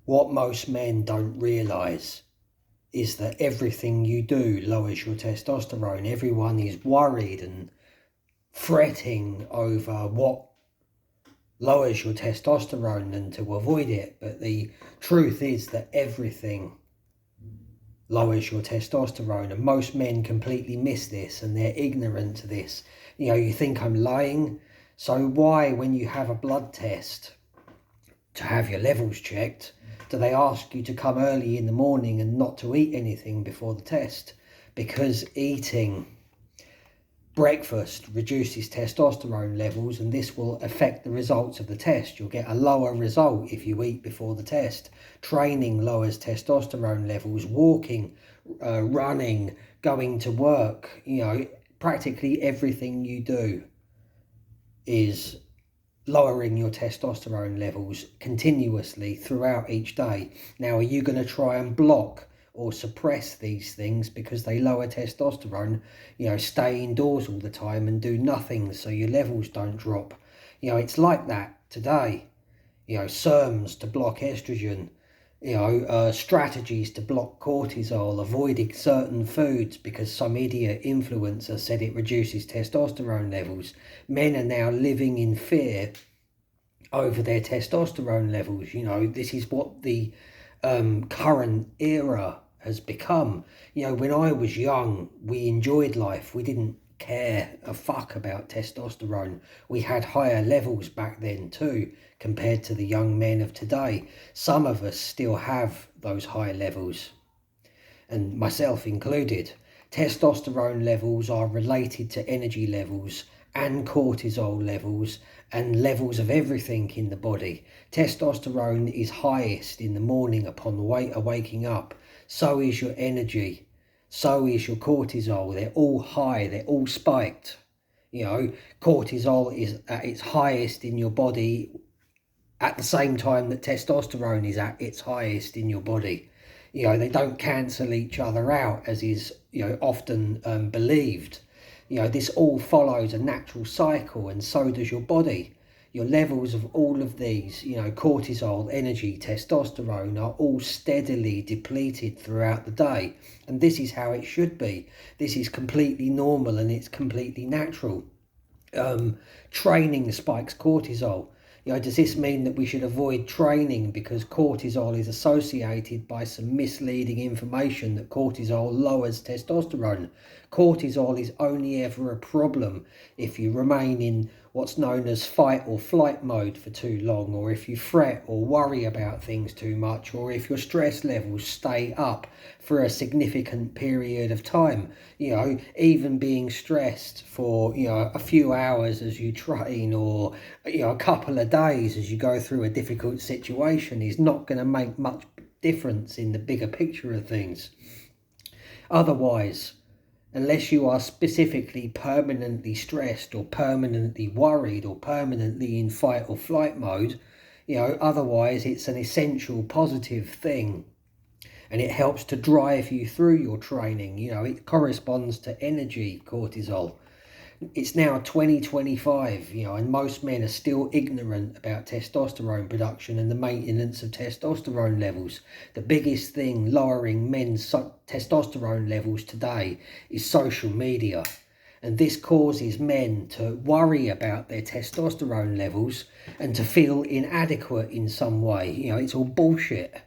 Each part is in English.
What most men don't realise is that everything you do lowers your testosterone. Everyone is worried and fretting over what lowers your testosterone and to avoid it. But the truth is that everything lowers your testosterone, and most men completely miss this and they're ignorant to this. You think I'm lying? So why, when you have a blood test to have your levels checked, do they ask you to come early in the morning and not to eat anything before the test? Because eating breakfast reduces testosterone levels, and this will affect the results of the test. You'll get a lower result if you eat before the test. Training lowers testosterone levels. Walking, running, going to work, practically everything you do is lowering your testosterone levels continuously throughout each day. Now, are you going to try and block or suppress these things because they lower testosterone? Stay indoors all the time and do nothing so your levels don't drop. It's like that today. SERMs to block estrogen, strategies to block cortisol, avoiding certain foods because some idiot influencer said it reduces testosterone levels. Men are now living in fear over their testosterone levels. This is what the current era has become. When I was young, we enjoyed life. We didn't care a fuck about testosterone. We had higher levels back then too, compared to the young men of today. Some of us still have those high levels, and myself included. Testosterone levels are related to energy levels and cortisol levels and levels of everything in the body. Testosterone is highest in the morning upon waking up. So is your energy. So is your cortisol. They're all high. They're all spiked. Cortisol is at its highest in your body at the same time that testosterone is at its highest in your body. They don't cancel each other out, as is often believed. This all follows a natural cycle, and so does your body. Your levels of all of these, cortisol, energy, testosterone, are all steadily depleted throughout the day. And this is how it should be. This is completely normal and it's completely natural. Training spikes cortisol. Does this mean that we should avoid training because cortisol is associated by some misleading information that cortisol lowers testosterone? Cortisol is only ever a problem if you remain in what's known as fight or flight mode for too long, or if you fret or worry about things too much, or if your stress levels stay up for a significant period of time. Even being stressed for a few hours as you train, or a couple of days as you go through a difficult situation is not going to make much difference in the bigger picture of things. Otherwise, unless you are specifically permanently stressed or permanently worried or permanently in fight or flight mode, otherwise it's an essential positive thing. And it helps to drive you through your training. It corresponds to energy, cortisol. It's now 2025, and most men are still ignorant about testosterone production and the maintenance of testosterone levels. The biggest thing lowering men's testosterone levels today is social media. And this causes men to worry about their testosterone levels and to feel inadequate in some way. It's all bullshit.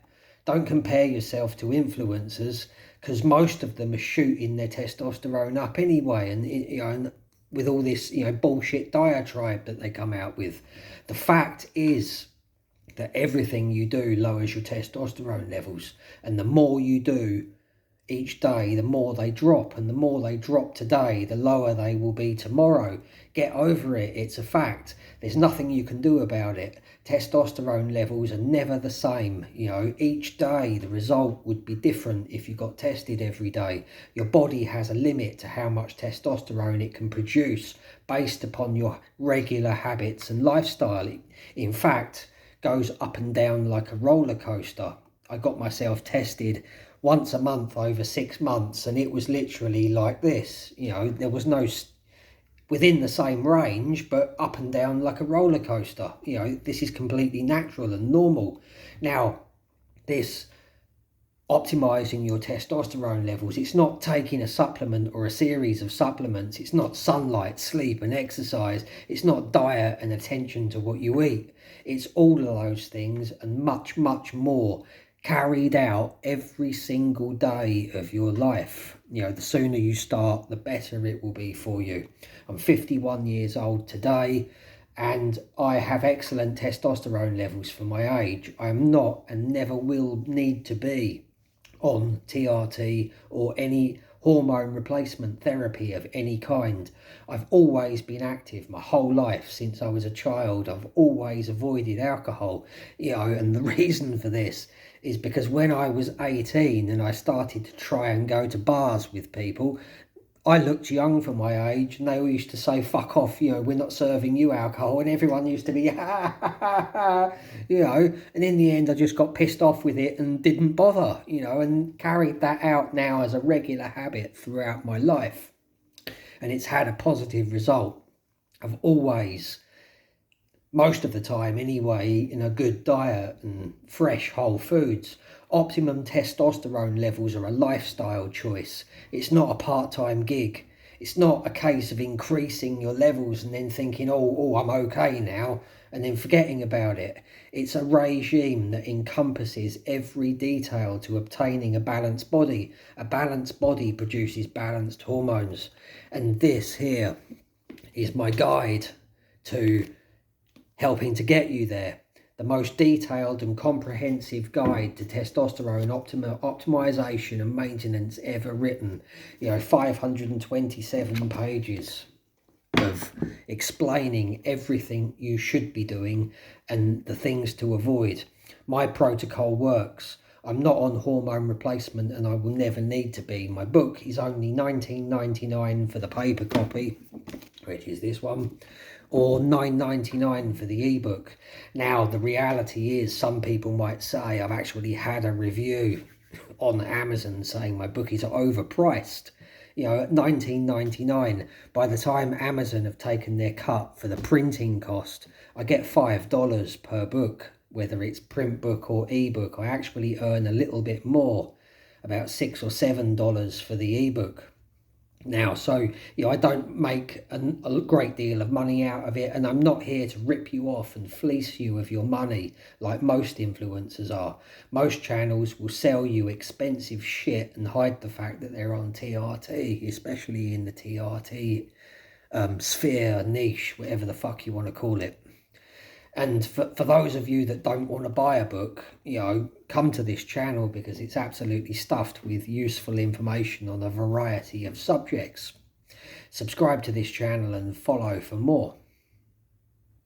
Don't compare yourself to influencers, because most of them are shooting their testosterone up anyway. And with all this, bullshit diatribe that they come out with. The fact is that everything you do lowers your testosterone levels. And the more you do each day, the more they drop. And the more they drop today, the lower they will be tomorrow. Get over it. It's a fact. There's nothing you can do about it. Testosterone levels are never the same. Each day the result would be different if you got tested every day. Your body has a limit to how much testosterone it can produce based upon your regular habits and lifestyle. It, in fact, goes up and down like a roller coaster. I got myself tested once a month over 6 months, and it was literally like this. There was no within the same range, but up and down like a roller coaster. This is completely natural and normal. Now, this optimizing your testosterone levels, it's not taking a supplement or a series of supplements. It's not sunlight, sleep and exercise. It's not diet and attention to what you eat. It's all of those things and much, much more carried out every single day of your life. You know, the sooner you start, the better it will be for you. I'm 51 years old today, and I have excellent testosterone levels for my age. I am not and never will need to be on TRT or any hormone replacement therapy of any kind. I've always been active my whole life since I was a child. I've always avoided alcohol, you know, and the reason for this is because when I was 18 and I started to try and go to bars with people, I looked young for my age, and they all used to say, fuck off, you know, we're not serving you alcohol, and everyone used to be, ha, ha, ha, ha, you know, and in the end I just got pissed off with it and didn't bother, you know, and carried that out now as a regular habit throughout my life, and it's had a positive result. I've always, most of the time anyway, in a good diet and fresh whole foods. Optimum testosterone levels are a lifestyle choice. It's not a part-time gig. It's not a case of increasing your levels and then thinking, oh, I'm okay now, and then forgetting about it. It's a regime that encompasses every detail to obtaining a balanced body. A balanced body produces balanced hormones. And this here is my guide to helping to get you there. The most detailed and comprehensive guide to testosterone optimization and maintenance ever written. You know, 527 pages of explaining everything you should be doing and the things to avoid. My protocol works. I'm not on hormone replacement and I will never need to be. My book is only $19.99 for the paper copy, which is this one, or $9.99 for the ebook. Now, the reality is, some people might say, I've actually had a review on Amazon saying my book is overpriced. You know, at $19.99, by the time Amazon have taken their cut for the printing cost, I get $5 per book, whether it's print book or ebook. I actually earn a little bit more, about $6 or $7 for the ebook. Now, so, you know, I don't make a great deal of money out of it, and I'm not here to rip you off and fleece you of your money like most influencers are. Most channels will sell you expensive shit and hide the fact that they're on TRT, especially in the TRT sphere, niche, whatever the fuck you want to call it. And for those of you that don't want to buy a book, you know, come to this channel because it's absolutely stuffed with useful information on a variety of subjects. Subscribe to this channel and follow for more.